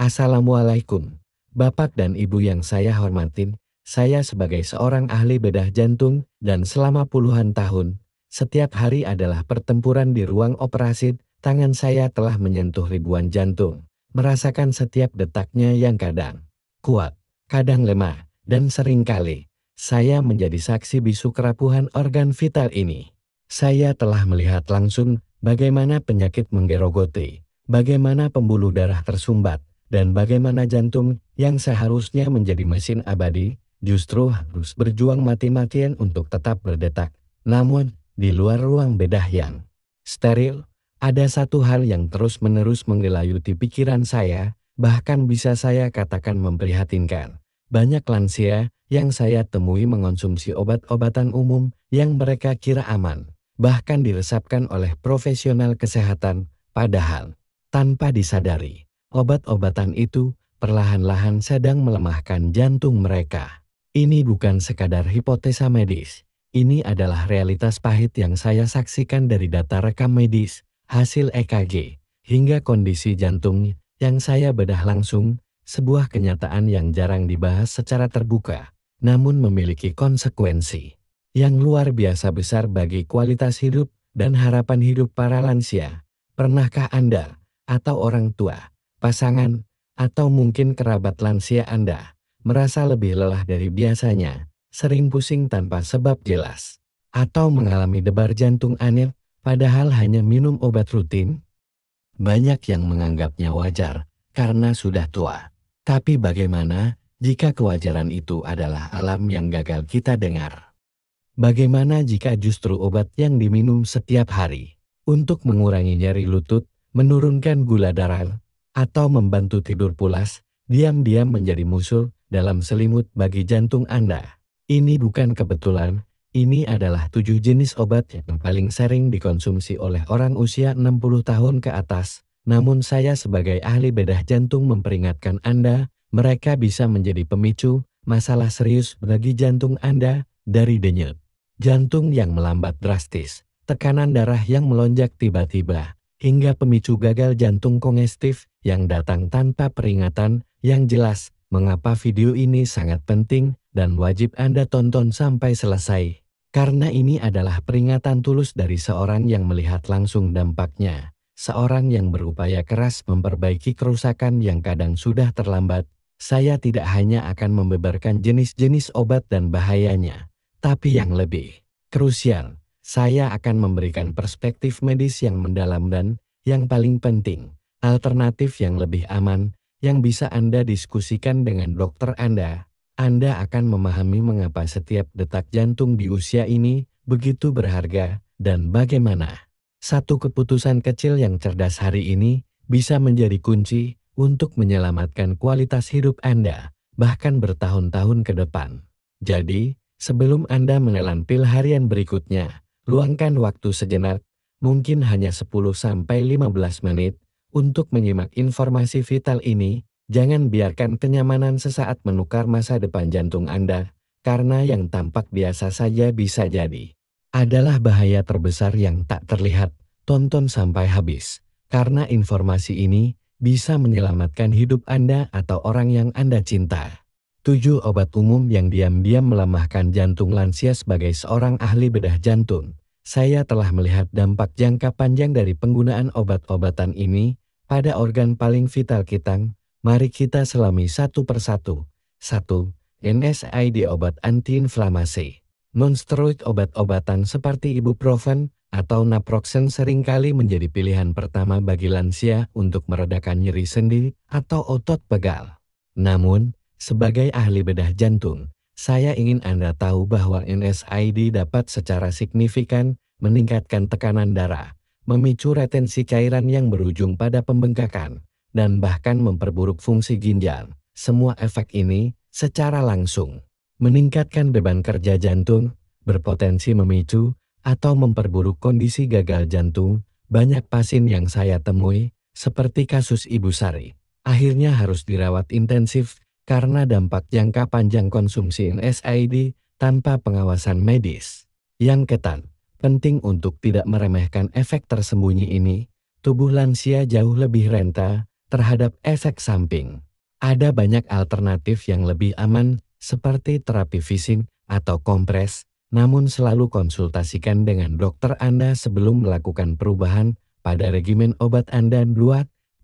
Assalamualaikum, Bapak dan Ibu yang saya hormatin. Saya sebagai seorang ahli bedah jantung dan selama puluhan tahun, setiap hari adalah pertempuran di ruang operasi. Tangan saya telah menyentuh ribuan jantung, merasakan setiap detaknya yang kadang kuat, kadang lemah, dan seringkali saya menjadi saksi bisu kerapuhan organ vital ini. Saya telah melihat langsung bagaimana penyakit menggerogoti, bagaimana pembuluh darah tersumbat, dan bagaimana jantung yang seharusnya menjadi mesin abadi, justru harus berjuang mati-matian untuk tetap berdetak. Namun, di luar ruang bedah yang steril, ada satu hal yang terus-menerus menggelayuti pikiran saya, bahkan bisa saya katakan memprihatinkan. Banyak lansia yang saya temui mengonsumsi obat-obatan umum yang mereka kira aman, bahkan diresepkan oleh profesional kesehatan, padahal tanpa disadari, obat-obatan itu perlahan-lahan sedang melemahkan jantung mereka. Ini bukan sekadar hipotesa medis. Ini adalah realitas pahit yang saya saksikan dari data rekam medis, hasil EKG, hingga kondisi jantung yang saya bedah langsung, sebuah kenyataan yang jarang dibahas secara terbuka, namun memiliki konsekuensi yang luar biasa besar bagi kualitas hidup dan harapan hidup para lansia. Pernahkah Anda atau orang tua, pasangan, atau mungkin kerabat lansia Anda merasa lebih lelah dari biasanya, sering pusing tanpa sebab jelas, atau mengalami debar jantung aneh padahal hanya minum obat rutin? Banyak yang menganggapnya wajar karena sudah tua. Tapi bagaimana jika kewajaran itu adalah alam yang gagal kita dengar? Bagaimana jika justru obat yang diminum setiap hari untuk mengurangi nyeri lutut, menurunkan gula darah, atau membantu tidur pulas, diam-diam menjadi musuh dalam selimut bagi jantung Anda? Ini bukan kebetulan, ini adalah 7 jenis obat yang paling sering dikonsumsi oleh orang usia 60 tahun ke atas. Namun saya sebagai ahli bedah jantung memperingatkan Anda, mereka bisa menjadi pemicu masalah serius bagi jantung Anda, dari denyut jantung yang melambat drastis, tekanan darah yang melonjak tiba-tiba, hingga pemicu gagal jantung kongestif yang datang tanpa peringatan. Yang jelas, mengapa video ini sangat penting dan wajib Anda tonton sampai selesai. Karena ini adalah peringatan tulus dari seorang yang melihat langsung dampaknya. Seorang yang berupaya keras memperbaiki kerusakan yang kadang sudah terlambat. Saya tidak hanya akan membeberkan jenis-jenis obat dan bahayanya, tapi yang lebih krusial, saya akan memberikan perspektif medis yang mendalam dan, yang paling penting, alternatif yang lebih aman, yang bisa Anda diskusikan dengan dokter Anda. Anda akan memahami mengapa setiap detak jantung di usia ini begitu berharga, dan bagaimana satu keputusan kecil yang cerdas hari ini bisa menjadi kunci untuk menyelamatkan kualitas hidup Anda, bahkan bertahun-tahun ke depan. Jadi, sebelum Anda menelan pil harian berikutnya, luangkan waktu sejenak, mungkin hanya 10-15 menit, untuk menyimak informasi vital ini. Jangan biarkan kenyamanan sesaat menukar masa depan jantung Anda, karena yang tampak biasa saja bisa jadi adalah bahaya terbesar yang tak terlihat. Tonton sampai habis, karena informasi ini bisa menyelamatkan hidup Anda atau orang yang Anda cinta. 7 obat umum yang diam-diam melemahkan jantung lansia. Sebagai seorang ahli bedah jantung, saya telah melihat dampak jangka panjang dari penggunaan obat-obatan ini pada organ paling vital kita. Mari kita selami satu persatu. 1. NSAID obat antiinflamasi. Non-steroid obat-obatan seperti ibuprofen atau naproxen seringkali menjadi pilihan pertama bagi lansia untuk meredakan nyeri sendi atau otot pegal. Namun, sebagai ahli bedah jantung, saya ingin Anda tahu bahwa NSAID dapat secara signifikan meningkatkan tekanan darah, memicu retensi cairan yang berujung pada pembengkakan, dan bahkan memperburuk fungsi ginjal. Semua efek ini secara langsung meningkatkan beban kerja jantung, berpotensi memicu atau memperburuk kondisi gagal jantung. Banyak pasien yang saya temui, seperti kasus Ibu Sari, akhirnya harus dirawat intensif karena dampak jangka panjang konsumsi NSAID tanpa pengawasan medis yang ketat. Penting untuk tidak meremehkan efek tersembunyi ini. Tubuh lansia jauh lebih renta terhadap efek samping. Ada banyak alternatif yang lebih aman seperti terapi fisik atau kompres, namun selalu konsultasikan dengan dokter Anda sebelum melakukan perubahan pada regimen obat Anda. 2.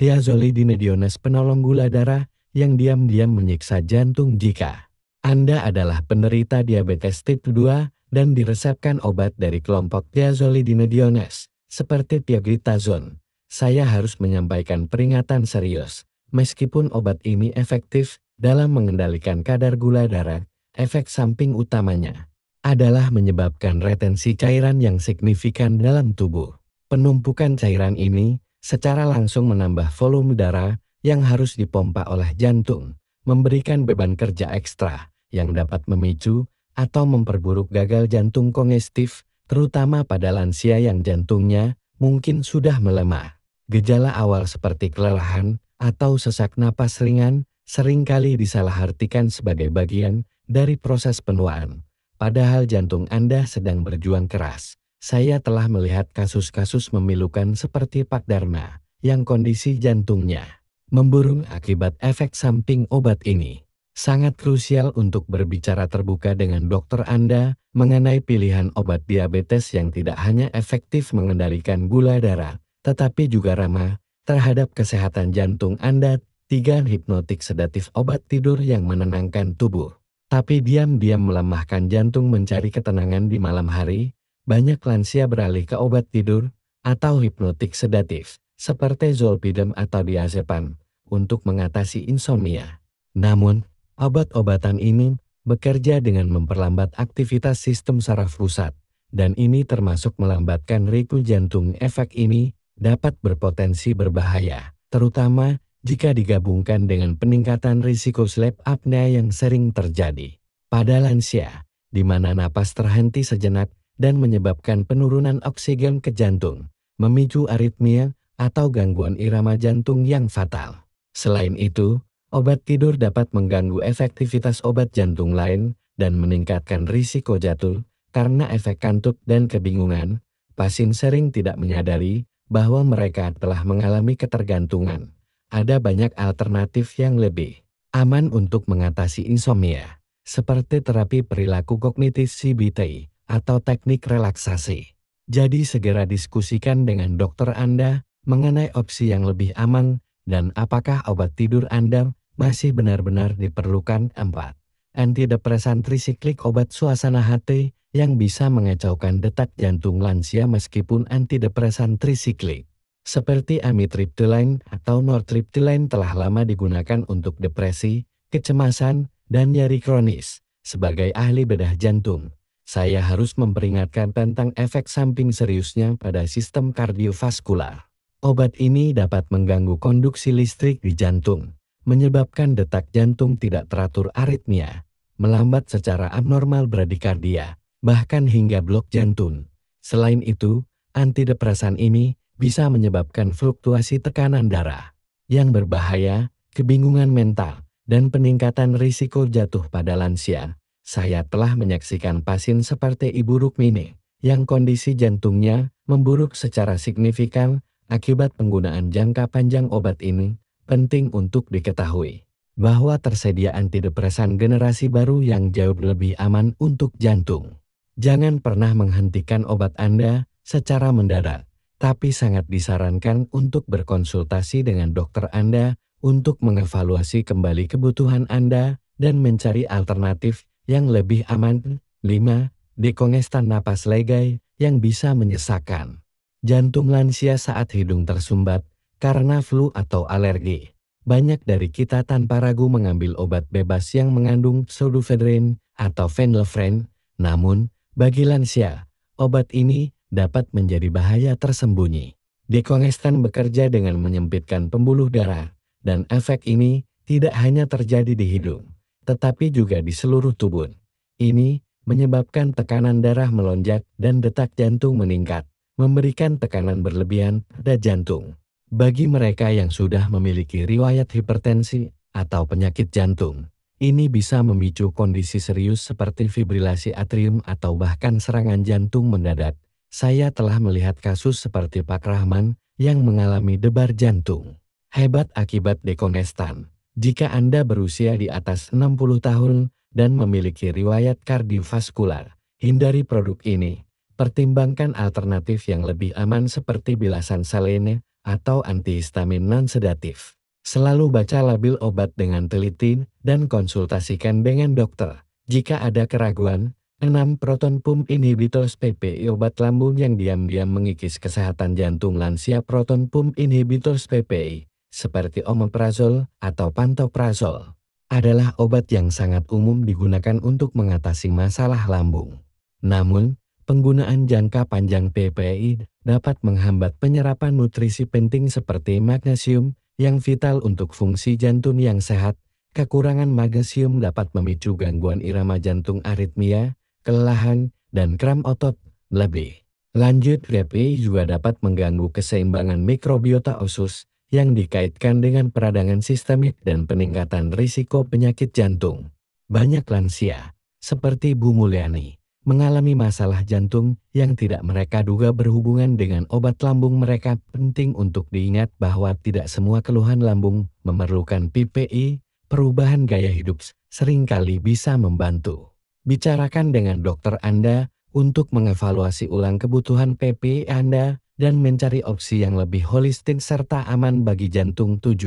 Thiazolidinediones, penolong gula darah yang diam-diam menyiksa jantung. Jika Anda adalah penderita diabetes tipe 2 dan diresepkan obat dari kelompok thiazolidinediones seperti pioglitazone, saya harus menyampaikan peringatan serius. Meskipun obat ini efektif dalam mengendalikan kadar gula darah, efek samping utamanya adalah menyebabkan retensi cairan yang signifikan dalam tubuh. Penumpukan cairan ini secara langsung menambah volume darah yang harus dipompa oleh jantung, memberikan beban kerja ekstra yang dapat memicu atau memperburuk gagal jantung kongestif, terutama pada lansia yang jantungnya mungkin sudah melemah. Gejala awal seperti kelelahan atau sesak napas ringan seringkali disalahartikan sebagai bagian dari proses penuaan, padahal jantung Anda sedang berjuang keras. Saya telah melihat kasus-kasus memilukan seperti Pak Dharma, yang kondisi jantungnya memburuk akibat efek samping obat ini. Sangat krusial untuk berbicara terbuka dengan dokter Anda mengenai pilihan obat diabetes yang tidak hanya efektif mengendalikan gula darah, tetapi juga ramah terhadap kesehatan jantung Anda. 3. Hipnotik sedatif, obat tidur yang menenangkan tubuh, tapi diam-diam melemahkan jantung. Mencari ketenangan di malam hari, banyak lansia beralih ke obat tidur atau hipnotik sedatif seperti zolpidem atau diazepam untuk mengatasi insomnia. Namun, obat-obatan ini bekerja dengan memperlambat aktivitas sistem saraf pusat, dan ini termasuk melambatkan ritme jantung. Efek ini dapat berpotensi berbahaya, terutama jika digabungkan dengan peningkatan risiko sleep apnea yang sering terjadi pada lansia, di mana napas terhenti sejenak dan menyebabkan penurunan oksigen ke jantung, memicu aritmia atau gangguan irama jantung yang fatal. Selain itu, obat tidur dapat mengganggu efektivitas obat jantung lain dan meningkatkan risiko jatuh karena efek kantuk dan kebingungan. Pasien sering tidak menyadari bahwa mereka telah mengalami ketergantungan. Ada banyak alternatif yang lebih aman untuk mengatasi insomnia, seperti terapi perilaku kognitif CBT atau teknik relaksasi. Jadi segera diskusikan dengan dokter Anda mengenai opsi yang lebih aman dan apakah obat tidur Anda masih benar-benar diperlukan. 4. Antidepresan trisiklik, obat suasana hati yang bisa mengacaukan detak jantung lansia. Meskipun antidepresan trisiklik seperti amitriptyline atau nortriptyline telah lama digunakan untuk depresi, kecemasan, dan nyeri kronis, sebagai ahli bedah jantung, saya harus memperingatkan tentang efek samping seriusnya pada sistem kardiovaskular. Obat ini dapat mengganggu konduksi listrik di jantung, menyebabkan detak jantung tidak teratur, aritmia, melambat secara abnormal bradikardia, bahkan hingga blok jantung. Selain itu, antidepresan ini bisa menyebabkan fluktuasi tekanan darah yang berbahaya, kebingungan mental, dan peningkatan risiko jatuh pada lansia. Saya telah menyaksikan pasien seperti Ibu Rukmini yang kondisi jantungnya memburuk secara signifikan akibat penggunaan jangka panjang obat ini. Penting untuk diketahui bahwa tersedia antidepresan generasi baru yang jauh lebih aman untuk jantung. Jangan pernah menghentikan obat Anda secara mendadak, tapi sangat disarankan untuk berkonsultasi dengan dokter Anda untuk mengevaluasi kembali kebutuhan Anda dan mencari alternatif yang lebih aman. 5. Dekongestan napas legai yang bisa menyesakkan jantung lansia saat hidung tersumbat karena flu atau alergi. Banyak dari kita tanpa ragu mengambil obat bebas yang mengandung pseudoephedrine atau phenylephrine. Namun, bagi lansia, obat ini dapat menjadi bahaya tersembunyi. Dekongestan bekerja dengan menyempitkan pembuluh darah, dan efek ini tidak hanya terjadi di hidung, tetapi juga di seluruh tubuh. Ini menyebabkan tekanan darah melonjak dan detak jantung meningkat, memberikan tekanan berlebihan pada jantung. Bagi mereka yang sudah memiliki riwayat hipertensi atau penyakit jantung, ini bisa memicu kondisi serius seperti fibrilasi atrium atau bahkan serangan jantung mendadak. Saya telah melihat kasus seperti Pak Rahman yang mengalami debar jantung Hebat akibat dekonestan. Jika Anda berusia di atas 60 tahun dan memiliki riwayat kardiovaskular, hindari produk ini. Pertimbangkan alternatif yang lebih aman seperti bilasan selene atau antihistamin non-sedatif. Selalu baca label obat dengan teliti dan konsultasikan dengan dokter. Jika ada keraguan, 6 proton pump inhibitors PPI obat lambung yang diam-diam mengikis kesehatan jantung lansia. Proton pump inhibitors PPI seperti omeprazol atau pantoprazol adalah obat yang sangat umum digunakan untuk mengatasi masalah lambung. Namun, penggunaan jangka panjang PPI dapat menghambat penyerapan nutrisi penting seperti magnesium yang vital untuk fungsi jantung yang sehat. Kekurangan magnesium dapat memicu gangguan irama jantung, aritmia, kelelahan, dan kram otot. Lebih lanjut, PPI juga dapat mengganggu keseimbangan mikrobiota usus yang dikaitkan dengan peradangan sistemik dan peningkatan risiko penyakit jantung. Banyak lansia, seperti Bu Mulyani, mengalami masalah jantung yang tidak mereka duga berhubungan dengan obat lambung mereka. Penting untuk diingat bahwa tidak semua keluhan lambung memerlukan PPI. Perubahan gaya hidup seringkali bisa membantu. Bicarakan dengan dokter Anda untuk mengevaluasi ulang kebutuhan PPI Anda dan mencari opsi yang lebih holistik serta aman bagi jantung. 7.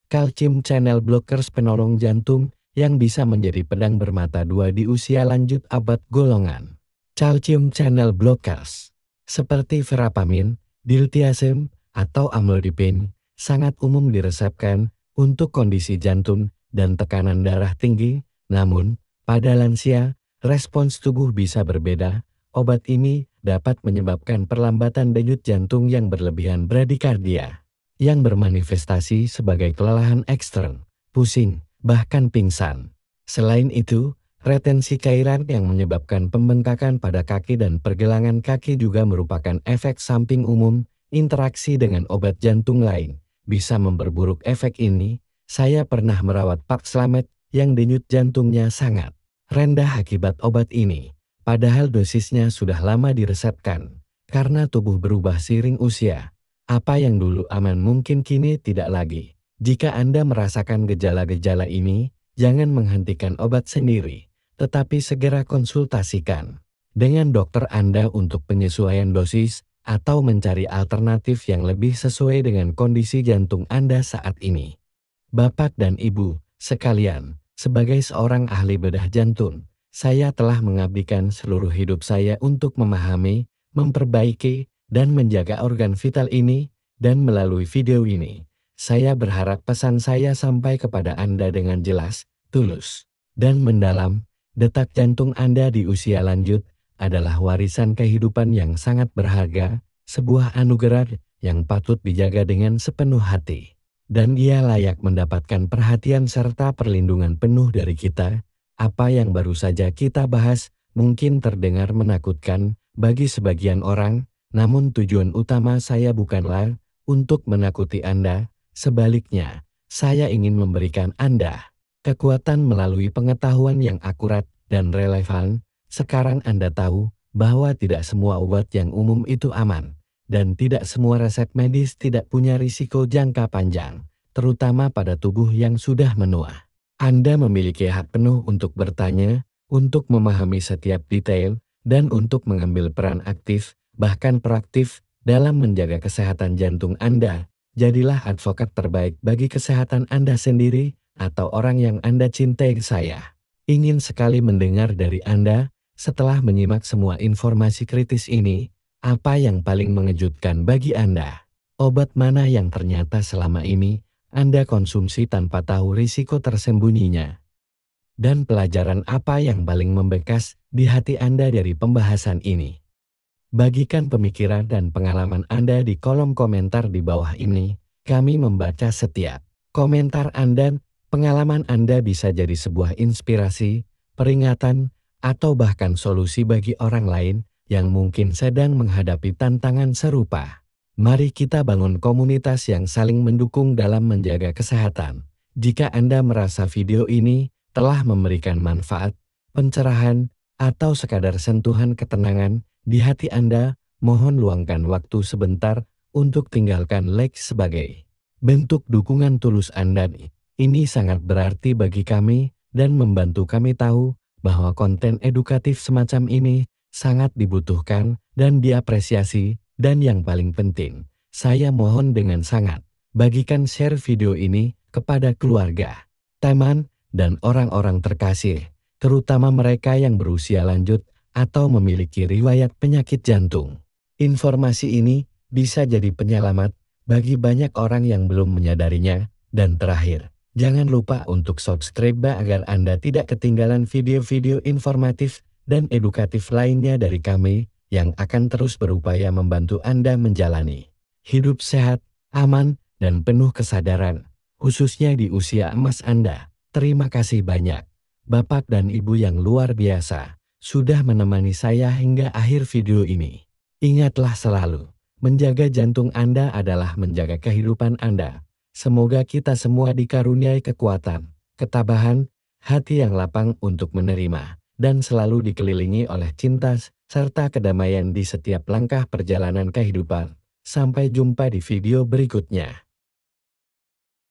Calcium channel blockers penolong jantung yang bisa menjadi pedang bermata dua di usia lanjut. Abad golongan calcium channel blockers seperti verapamil, diltiazem, atau amlodipine sangat umum diresepkan untuk kondisi jantung dan tekanan darah tinggi. Namun, pada lansia, respons tubuh bisa berbeda. Obat ini dapat menyebabkan perlambatan denyut jantung yang berlebihan, bradikardia, yang bermanifestasi sebagai kelelahan ekstern, pusing, bahkan pingsan. Selain itu, retensi cairan yang menyebabkan pembengkakan pada kaki dan pergelangan kaki juga merupakan efek samping umum. Interaksi dengan obat jantung lain bisa memperburuk efek ini. Saya pernah merawat Pak Slamet yang denyut jantungnya sangat rendah akibat obat ini. Padahal dosisnya sudah lama diresepkan. Karena tubuh berubah seiring usia, apa yang dulu aman mungkin kini tidak lagi. Jika Anda merasakan gejala-gejala ini, jangan menghentikan obat sendiri, tetapi segera konsultasikan dengan dokter Anda untuk penyesuaian dosis atau mencari alternatif yang lebih sesuai dengan kondisi jantung Anda saat ini. Bapak dan Ibu sekalian, sebagai seorang ahli bedah jantung, saya telah mengabdikan seluruh hidup saya untuk memahami, memperbaiki, dan menjaga organ vital ini, dan melalui video ini, saya berharap pesan saya sampai kepada Anda dengan jelas, tulus, dan mendalam. Detak jantung Anda di usia lanjut adalah warisan kehidupan yang sangat berharga, sebuah anugerah yang patut dijaga dengan sepenuh hati. Dan ia layak mendapatkan perhatian serta perlindungan penuh dari kita. Apa yang baru saja kita bahas mungkin terdengar menakutkan bagi sebagian orang, namun tujuan utama saya bukanlah untuk menakuti Anda. Sebaliknya, saya ingin memberikan Anda kekuatan melalui pengetahuan yang akurat dan relevan. Sekarang Anda tahu bahwa tidak semua obat yang umum itu aman, dan tidak semua resep medis tidak punya risiko jangka panjang, terutama pada tubuh yang sudah menua. Anda memiliki hak penuh untuk bertanya, untuk memahami setiap detail, dan untuk mengambil peran aktif, bahkan proaktif, dalam menjaga kesehatan jantung Anda. Jadilah advokat terbaik bagi kesehatan Anda sendiri, atau orang yang Anda cintai. Saya ingin sekali mendengar dari Anda, setelah menyimak semua informasi kritis ini, apa yang paling mengejutkan bagi Anda? Obat mana yang ternyata selama ini Anda konsumsi tanpa tahu risiko tersembunyinya? Dan pelajaran apa yang paling membekas di hati Anda dari pembahasan ini? Bagikan pemikiran dan pengalaman Anda di kolom komentar di bawah ini. Kami membaca setiap komentar Anda. Pengalaman Anda bisa jadi sebuah inspirasi, peringatan, atau bahkan solusi bagi orang lain yang mungkin sedang menghadapi tantangan serupa. Mari kita bangun komunitas yang saling mendukung dalam menjaga kesehatan. Jika Anda merasa video ini telah memberikan manfaat, pencerahan, atau sekadar sentuhan ketenangan di hati Anda, mohon luangkan waktu sebentar untuk tinggalkan like sebagai Bentuk dukungan tulus Anda ini sangat berarti bagi kami dan membantu kami tahu bahwa konten edukatif semacam ini sangat dibutuhkan dan diapresiasi. Dan yang paling penting, saya mohon dengan sangat, bagikan share video ini kepada keluarga, teman, dan orang-orang terkasih, terutama mereka yang berusia lanjut atau memiliki riwayat penyakit jantung. Informasi ini bisa jadi penyelamat bagi banyak orang yang belum menyadarinya. Dan terakhir, jangan lupa untuk subscribe agar Anda tidak ketinggalan video-video informatif dan edukatif lainnya dari kami yang akan terus berupaya membantu Anda menjalani hidup sehat, aman, dan penuh kesadaran, khususnya di usia emas Anda. Terima kasih banyak, Bapak dan Ibu yang luar biasa, sudah menemani saya hingga akhir video ini. Ingatlah selalu, menjaga jantung Anda adalah menjaga kehidupan Anda. Semoga kita semua dikaruniai kekuatan, ketabahan, hati yang lapang untuk menerima, dan selalu dikelilingi oleh cinta serta kedamaian di setiap langkah perjalanan kehidupan. Sampai jumpa di video berikutnya.